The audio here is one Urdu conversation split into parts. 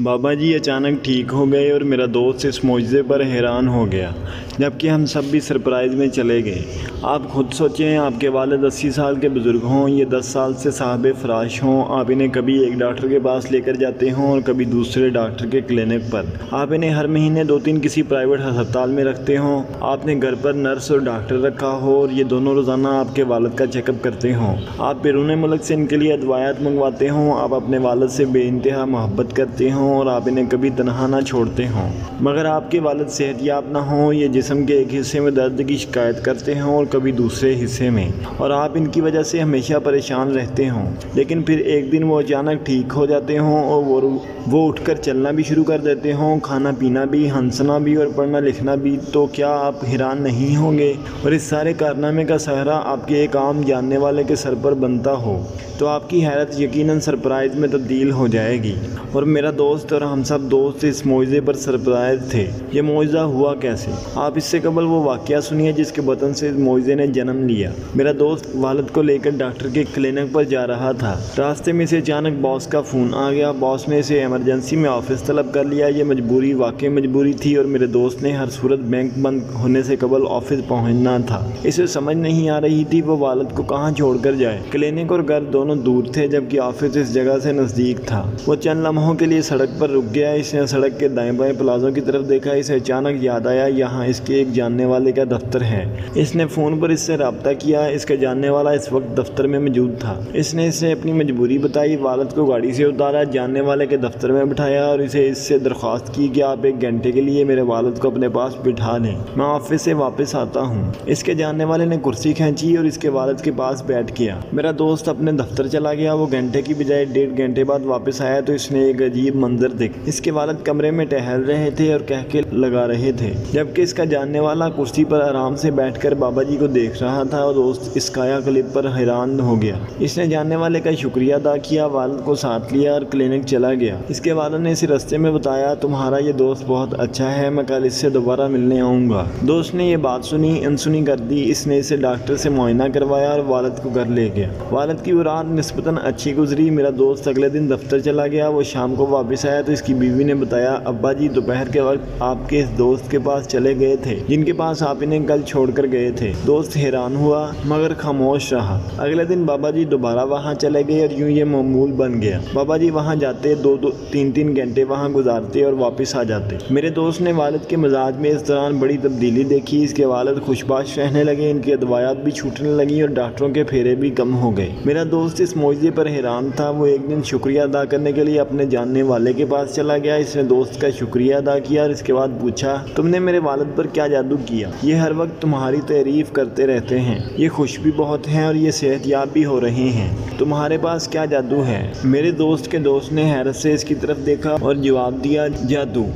بابا جی اچانک ٹھیک ہو گئے اور میرا دوست اس معجزے پر حیران ہو گیا، جبکہ ہم سب بھی سرپرائز میں چلے گئے۔ آپ خود سوچیں، آپ کے والد 80 سال کے بزرگ ہوں، یہ 10 سال سے صاحب فراش ہوں، آپ انہیں کبھی ایک ڈاکٹر کے پاس لے کر جاتے ہوں اور کبھی دوسرے ڈاکٹر کے کلینک پر۔ آپ انہیں ہر مہینے 2-3 کسی پرائیویٹ ہسپتال میں رکھتے ہوں، آپ نے گھر پر نرس اور ڈاکٹر رکھا ہو اور یہ دونوں روزانہ آپ کے والد کا چیک اپ کرتے ہوں۔ آپ بیرون ملک سے ان کے لیے ادویات منگواتے ہوں، آپ اپنے والد سے بے انتہا محبت کرتے ہوں اور آپ انہیں کبھی تنہا نہ چھوڑتے ہوں۔ مگر آپ کے والد صحت یاب نہ ہوں، یہ جسم کے ایک حصے میں درد کی شکایت کرتے ہوں اور کبھی دوسرے حصے میں، اور آپ ان کی وجہ سے ہمیشہ پریشان رہتے ہوں۔ لیکن پھر ایک دن وہ اچانک ٹھیک ہو جاتے ہوں اور وہ اٹھ کر چلنا بھی شروع کر دیتے ہوں، کھانا پینا بھی، ہنسنا بھی اور پڑھنا لکھنا بھی۔ تو کیا آپ حیران نہیں ہوں گے؟ اور اس سارے کارنامے کا سہرا آپ کے ایک عام جاننے والے کے سر پر بنتا ہو تو آپ کی حیرت یقیناً سرپرائز میں تبدیل ہو جائے گی۔ اور میرا دوست اور ہم سب دوست اس معجزے پر سرپرائز تھے۔ یہ معجزہ ہوا کیسے؟ آپ اس سے قبل وہ واقعہ سنیے جس کے بطن سے اس معجزے نے جنم لیا۔ میرا دوست والد کو لے کر ڈاکٹر کے کلینک پر جا رہا تھا۔ راستے میں اسے اچانک باس کا فون آ گیا۔ باس نے اسے ایمرجنسی میں آفس طلب کر لیا۔ یہ مجبوری واقعی مجبوری تھی اور میرے دوست نے ہر صورت بینک بند ہونے سے قبل آفس پہنچنا تھا۔ اسے سمجھ نہیں آ رہی تھی وہ والد کو کہاں چھوڑ کر جائے۔ کلینک اور گھر دونوں دور تھے جبکہ آفس اس جگہ سے نزدیک تھا۔ وہ چند لمحوں کے لیے سڑک پر رک گیا۔ اس نے سڑک کے دائیں بائیں پلازوں کی طرف دیکھا۔ اسے اچانک یاد آیا یہاں اس کے ایک جاننے والے کا دفتر ہے۔ اس نے فون پر اس سے رابطہ کیا۔ اس کا جاننے والا اس وقت دفتر میں موجود تھا۔ اس نے اسے اپنی مجبوری بتائی، والد کو گاڑی سے اتارا، جاننے والے کے دفتر میں بٹھایا اور اسے اس سے درخواست کی کہ آپ 1 گھنٹے کے لیے میرے والد کو اپنے پاس بٹھا لیں، میں آفس سے واپس آتا ہوں۔ اس کے جاننے والے نے کرسی کھینچی اور اس کے والد کے پاس بیٹھ گیا۔ میرا دوست اپنے دفتر چلا گیا۔ وہ گھنٹے کی بجائے 1.5 گھنٹے بعد واپس آیا تو اس نے ایک عجیب منظر دیکھا۔ اس کے والد کمرے میں ٹہل رہے تھے اور قہقہے لگا رہے تھے، جبکہ اس کا جاننے والا کرسی پر آرام سے بیٹھ کر بابا جی کو دیکھ رہا تھا۔ اور دوست اس کایا کلپ پر حیران ہو گیا۔ اس نے جاننے والے کا شکریہ ادا کیا، والد کو ساتھ لیا اور کلینک چلا گیا۔ اس کے والد نے اسے رستے میں بتایا، تمہارا یہ دوست بہت اچھا ہے، میں کل اس سے دوبارہ ملنے آؤں گا۔ دوست نے یہ بات سنی، انسنی کر دی۔ اس نے اسے ڈاکٹر سے معائنہ کروایا اور والد کو گھر لے گیا۔ والد کی وہ رات نسبتاً اچھی گزری۔ میرا دوست اگلے دن دفتر چلا گیا۔ وہ شام کو واپس آیا تو اس کی بیوی نے بتایا، ابا جی دوپہر کے وقت آپ کے اس دوست کے پاس چلے گئے تھے جن کے پاس آپ انہیں کل چھوڑ کر گئے تھے۔ دوست حیران ہوا مگر خاموش رہا۔ اگلے دن بابا جی دوبارہ وہاں چلے گئے اور یوں یہ معمول بن گیا۔ بابا جی وہاں جاتے، 2-3 گھنٹے وہاں گزارتے اور واپس آ جاتے۔ میرے دوست نے والد کے مزاج میں اس دوران بڑی تبدیلی دیکھی۔ اس کے والد خوشباش رہنے لگے، ان کی ادویات بھی چھوٹنے لگیں اور ڈاکٹروں کے پھیرے بھی کم ہو گئے۔ میرا دوست اس معجزے پر حیران تھا۔ وہ ایک دن شکریہ ادا کرنے کے لیے اپنے جاننے والے کے پاس چلا گیا۔ اس نے دوست کا شکریہ ادا کیا اور اس کے بعد پوچھا، تم نے میرے والد پر کیا جادو کیا؟ یہ ہر وقت تمہاری تعریف کرتے رہتے ہیں، یہ خوش بھی بہت ہیں اور یہ صحت یاب بھی ہو رہے ہیں، تمہارے پاس کیا جادو ہے؟ میرے دوست کے دوست نے حیرت سے اس کی طرف دیکھا اور جواب دیا، جادو؟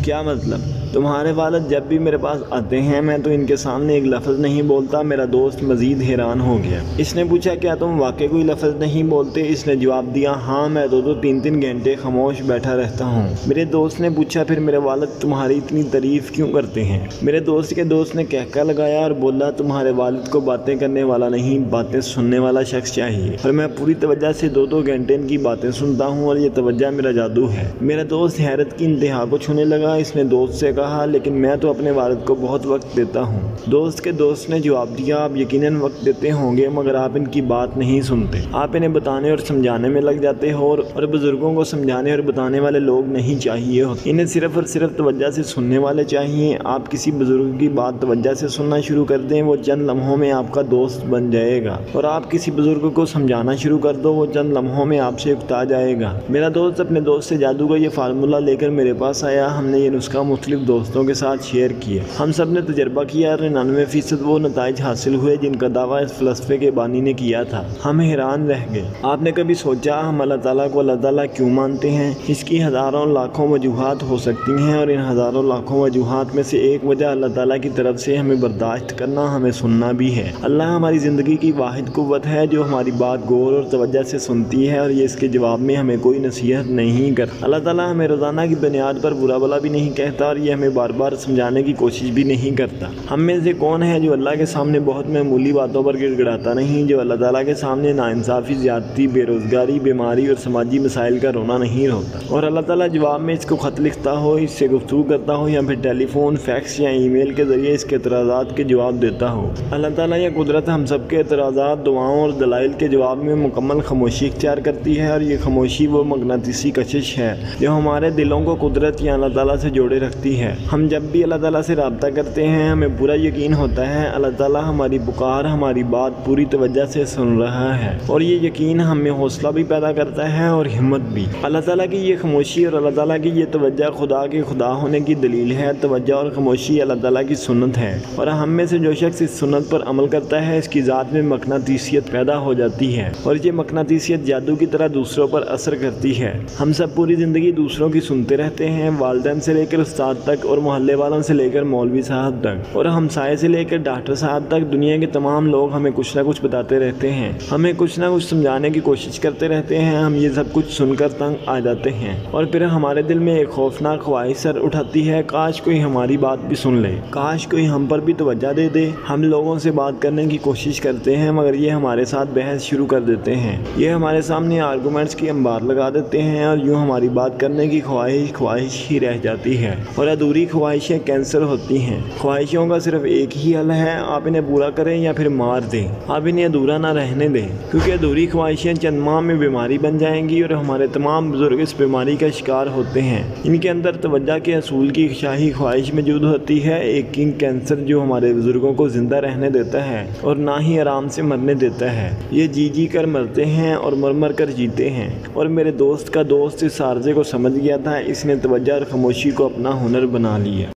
کیا مطلب؟ تمہارے والد جب بھی میرے پاس آتے ہیں میں تو ان کے سامنے ایک لفظ نہیں بولتا۔ میرا دوست مزید حیران ہو گیا۔ اس نے پوچھا، کیا تم واقعی کوئی لفظ نہیں بولتے؟ اس نے جواب دیا، ہاں، میں 2-3 گھنٹے خاموش بیٹھا رہتا ہوں۔ میرے دوست نے پوچھا، پھر میرے والد تمہاری اتنی تعریف کیوں کرتے ہیں؟ میرے دوست کے دوست نے قہقہہ لگایا اور بولا، تمہارے والد کو باتیں کرنے والا نہیں، باتیں سننے والا شخص چاہیے، اور میں پوری توجہ سے 2 گھنٹے ان کی باتیں سنتا ہوں اور یہ توجہ میرا جادو ہے۔ میرا دوست حیرت کی انتہا کو چھونے لگا۔ اس نے دوست سے کہا، لیکن میں تو اپنے والد کو بہت وقت دیتا ہوں۔ دوست کے دوست نے جواب دیا، آپ یقیناً وقت دیتے ہوں گے مگر آپ ان کی بات نہیں سنتے، آپ انہیں بتانے اور سمجھانے میں لگ جاتے ہو، اور بزرگوں کو سمجھانے اور بتانے والے لوگ نہیں چاہیے ہوتے، انہیں صرف اور صرف توجہ سے سننے والے چاہیے۔ آپ کسی بزرگ کی بات توجہ سے سننا شروع کر دیں، وہ چند لمحوں میں آپ کا دوست بن جائے گا، اور آپ کسی بزرگ کو سمجھانا شروع کر دو، وہ چند لمحوں میں آپ سے اکتا جائے گا۔ میرا دوست اپنے دوست سے جادو کا یہ فارمولہ لے کر میرے پاس آیا۔ ہم نے یہ نسخہ مختلف دوستوں کے ساتھ شیئر کیا۔ ہم سب نے تجربہ کیا اور 99% وہ نتائج حاصل ہوئے جن کا دعویٰ اس فلسفے کے بانی نے کیا تھا۔ ہم حیران رہ گئے۔ آپ نے کبھی سوچا ہم اللہ تعالیٰ کو اللہ تعالیٰ کیوں مانتے ہیں؟ اس کی ہزاروں لاکھوں وجوہات ہو سکتی ہیں، اور ان ہزاروں لاکھوں وجوہات میں سے ایک وجہ اللہ تعالیٰ کی طرف سے ہمیں برداشت کرنا، ہمیں سننا بھی ہے۔ اللہ ہماری زندگی کی واحد قوت ہے جو ہماری بات غور اور توجہ سے سنتی ہے، اور یہ اس کے جواب میں ہمیں کوئی نصیحت نہیں کرتی۔ اللہ تعالیٰ ہمیں روزانہ کی بنیاد پر برا بھلا بھی نہیں کہتا اور یہ ہمیں بار بار سمجھانے کی کوشش بھی نہیں کرتا۔ ہم میں سے کون ہے جو اللہ کے سامنے بہت معمولی باتوں پر گڑ گڑاتا نہیں، جو اللہ تعالیٰ کے سامنے ناانصافی، زیادتی، بے روزگاری، بیماری اور سماجی مسائل کا رونا نہیں روتا؟ اور اللہ تعالیٰ جواب میں اس کو خط لکھتا ہو، اس سے گفتگو کرتا ہو، یا پھر ٹیلی فون، فیکس یا ای میل کے ذریعے اس کے اعتراضات کے جواب دیتا ہو۔ اللہ تعالیٰ یا قدرت ہم سب کے اعتراضات، دعاؤں اور دلائل کے جواب میں مکمل خاموشی اختیار کرتی ہے، اور یہ خاموشی وہ مغناطیسی کشش ہے جو ہمارے دلوں کو قدرت یا اللہ تعالیٰ سے جوڑے رکھتی ہے۔ ہم جب بھی اللہ تعالیٰ سے رابطہ کرتے ہیں ہمیں پورا یقین ہوتا ہے اللہ تعالیٰ ہماری پکار، ہماری بات پوری توجہ سے سن رہا ہے، اور یہ یقین ہم میں حوصلہ بھی پیدا کرتا ہے اور ہمت بھی۔ اللہ تعالیٰ کی یہ خاموشی اور اللہ تعالیٰ کی یہ توجہ خدا کے خدا ہونے کی دلیل ہے۔ توجہ اور خاموشی اللہ تعالیٰ کی سنت ہے، اور ہم میں سے جو شخص اس سنت پر عمل کرتا ہے اس کی ذات میں مقناطیسیت پیدا ہو جاتی ہے، اور یہ مقناطیسیت جادو کی طرح دوسروں پر اثر کرتی ہے۔ ہم سب پوری زندگی دوسروں کی سنتے رہتے ہیں، والدین سے لے کر استاد تک، اور محلے والوں سے لے کر مولوی صاحب تک، اور ہمسائے سے لے کر ڈاکٹر صاحب تک۔ دنیا کے تمام لوگ ہمیں کچھ نہ کچھ بتاتے رہتے ہیں، ہمیں کچھ نہ کچھ سمجھانے کی کوشش کرتے رہتے ہیں۔ ہم یہ سب کچھ سن کر تنگ آ جاتے ہیں، اور پھر ہمارے دل میں ایک خوفناک خواہش سر اٹھاتی ہے، کاش کوئی ہماری بات بھی سن لے، کاش کوئی ہم پر بھی توجہ دے دے۔ ہم لوگوں سے بات کرنے کی کوشش کرتے ہیں مگر یہ ہمارے ساتھ بحث شروع کر دیتے ہیں، یہ ہمارے سامنے آرگومنٹس کی انبار لگا دیتے ہیں، اور یوں ہماری بات کرنے کی خواہش ہی رہ جاتی ہے، اور ادھوری خواہشیں کینسر ہوتی ہیں۔ خواہشوں کا صرف ایک ہی حل ہے، آپ انہیں پورا کریں یا پھر مار دیں، آپ انہیں ادھورا نہ رہنے دیں، کیونکہ ادھوری خواہشیں چند ماہ میں بیماری بن جائیں گی، اور ہمارے تمام بزرگ اس بیماری کا شکار ہوتے ہیں۔ ان کے اندر توجہ کے حصول کی شاہی خواہش موجود ہوتی ہے، ایک کنگ کینسر جو ہمارے بزرگوں کو زندہ رہنے دیتا ہے اور نہ ہی آرام سے مرنے دیتا ہے۔ یہ جی جی کر مرتے ہیں اور مر مر کر جیتے ہیں، اور میرے دوست کا دوست اس عارضے کو سمجھ گیا تھا، اس نے توجہ اور خاموشی کو اپنا ہنر بنا لیا۔